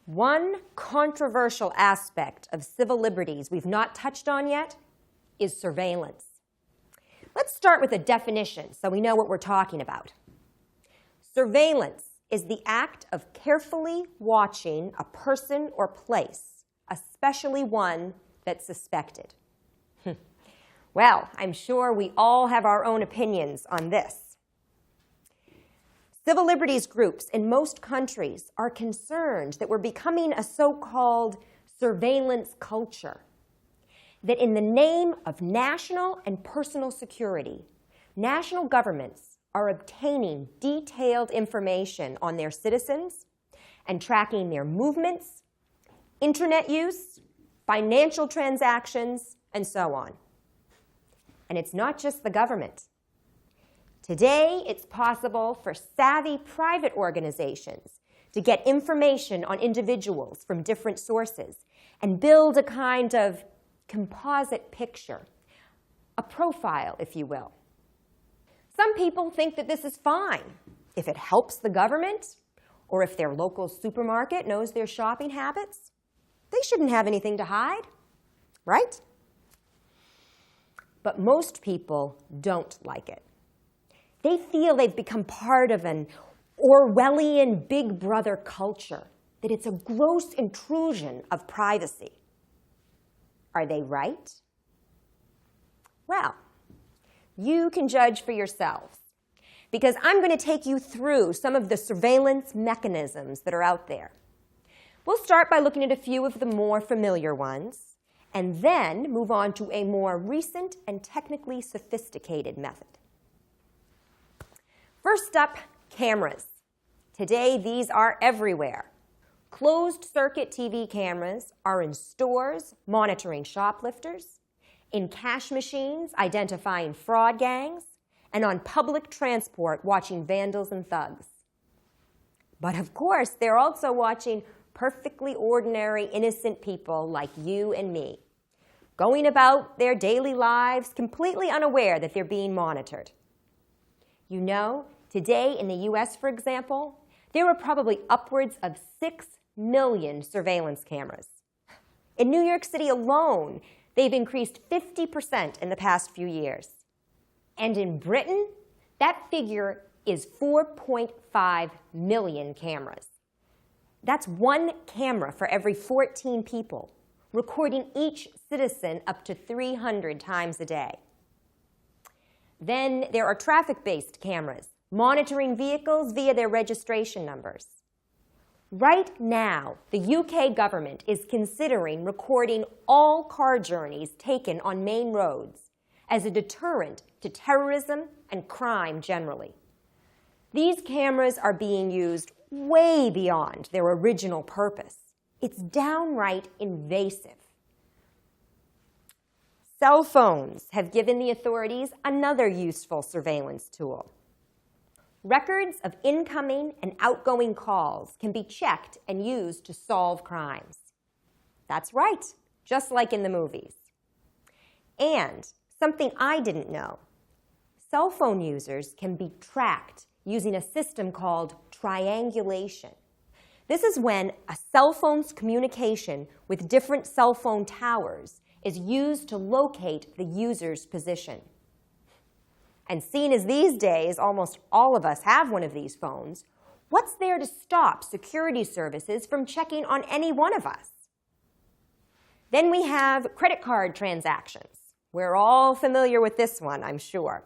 One controversial aspect of civil liberties we've not touched on yet is surveillance. Let's start with a definition so we know what we're talking about. Surveillance is the act of carefully watching a person or place, especially one that's suspected. Well, I'm sure we all have our own opinions on this. Civil liberties groups in most countries are concerned that we're becoming a so-called surveillance culture, that in the name of national and personal security, national governments are obtaining detailed information on their citizens and tracking their movements, internet use, financial transactions, and so on. And it's not just the government. Today, it's possible for savvy private organizations to get information on individuals from different sources and build a kind of composite picture, a profile, if you will. Some people think that this is fine if it helps the government or if their local supermarket knows their shopping habits. They shouldn't have anything to hide, right? But most people don't like it. They feel they've become part of an Orwellian Big Brother culture, that it's a gross intrusion of privacy. Are they right? Well, you can judge for yourselves, because I'm going to take you through some of the surveillance mechanisms that are out there. We'll start by looking at a few of the more familiar ones, and then move on to a more recent and technically sophisticated method. First up, cameras. Today, these are everywhere. Closed-circuit TV cameras are in stores monitoring shoplifters, in cash machines identifying fraud gangs, and on public transport watching vandals and thugs. But of course, they're also watching perfectly ordinary, innocent people like you and me, going about their daily lives completely unaware that they're being monitored. You know, today in the US, for example, there are probably upwards of 6 million surveillance cameras. In New York City alone, they've increased 50% in the past few years. And in Britain, that figure is 4.5 million cameras. That's one camera for every 14 people, recording each citizen up to 300 times a day. Then there are traffic-based cameras, monitoring vehicles via their registration numbers. Right now, the UK government is considering recording all car journeys taken on main roads as a deterrent to terrorism and crime generally. These cameras are being used way beyond their original purpose. It's downright invasive. Cell phones have given the authorities another useful surveillance tool. Records of incoming and outgoing calls can be checked and used to solve crimes. That's right, just like in the movies. And something I didn't know, cell phone users can be tracked using a system called triangulation. This is when a cell phone's communication with different cell phone towers is used to locate the user's position. And seeing as these days almost all of us have one of these phones, what's there to stop security services from checking on any one of us? Then we have credit card transactions. We're all familiar with this one, I'm sure.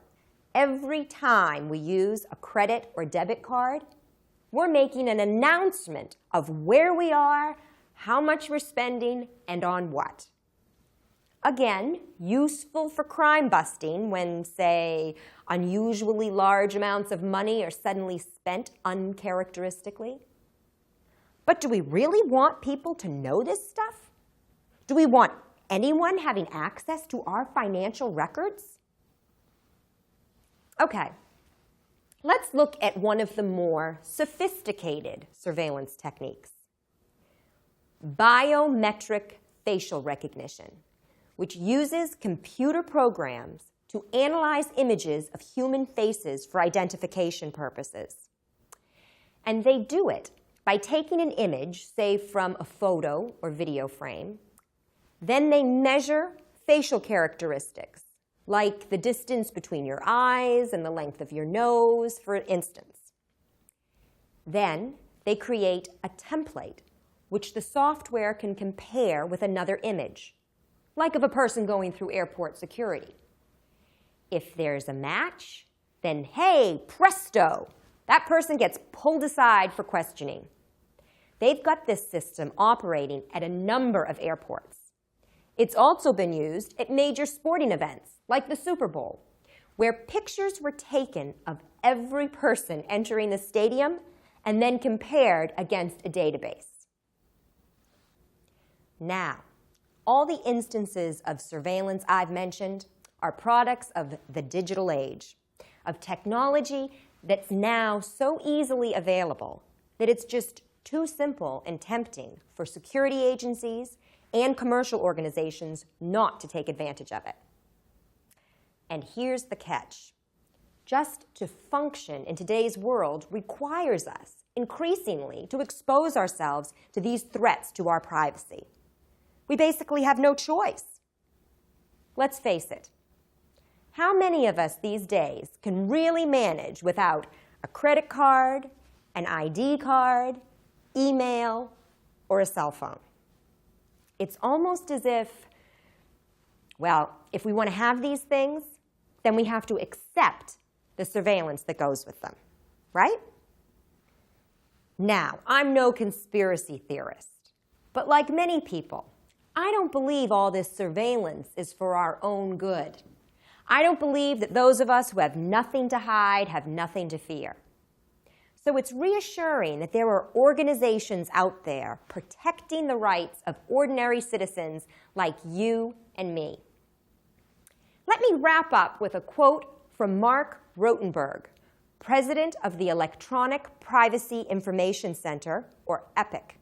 Every time we use a credit or debit card, we're making an announcement of where we are, how much we're spending, and on what. Again, useful for crime busting when, say, unusually large amounts of money are suddenly spent uncharacteristically. But do we really want people to know this stuff? Do we want anyone having access to our financial records? Okay, let's look at one of the more sophisticated surveillance techniques. Biometric facial recognition, which uses computer programs to analyze images of human faces for identification purposes. And they do it by taking an image, say from a photo or video frame. Then they measure facial characteristics, like the distance between your eyes and the length of your nose, for instance. Then they create a template, which the software can compare with another image, like of a person going through airport security. If there's a match, then hey, presto, that person gets pulled aside for questioning. They've got this system operating at a number of airports. It's also been used at major sporting events, like the Super Bowl, where pictures were taken of every person entering the stadium and then compared against a database. Now, all the instances of surveillance I've mentioned are products of the digital age, of technology that's now so easily available that it's just too simple and tempting for security agencies and commercial organizations not to take advantage of it. And here's the catch. Just to function in today's world requires us, increasingly, to expose ourselves to these threats to our privacy. We basically have no choice. Let's face it. How many of us these days can really manage without a credit card, an ID card, email, or a cell phone? It's almost as if, well, if we want to have these things, then we have to accept the surveillance that goes with them, right? Now, I'm no conspiracy theorist, but like many people, I don't believe all this surveillance is for our own good. I don't believe that those of us who have nothing to hide have nothing to fear. So it's reassuring that there are organizations out there protecting the rights of ordinary citizens like you and me. Let me wrap up with a quote from Mark Rotenberg, president of the Electronic Privacy Information Center, or EPIC,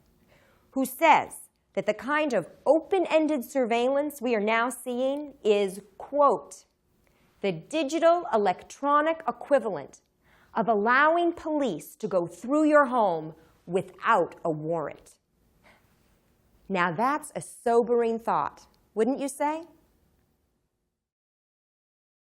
who says that the kind of open-ended surveillance we are now seeing is, quote, the digital electronic equivalent of allowing police to go through your home without a warrant. Now that's a sobering thought, wouldn't you say?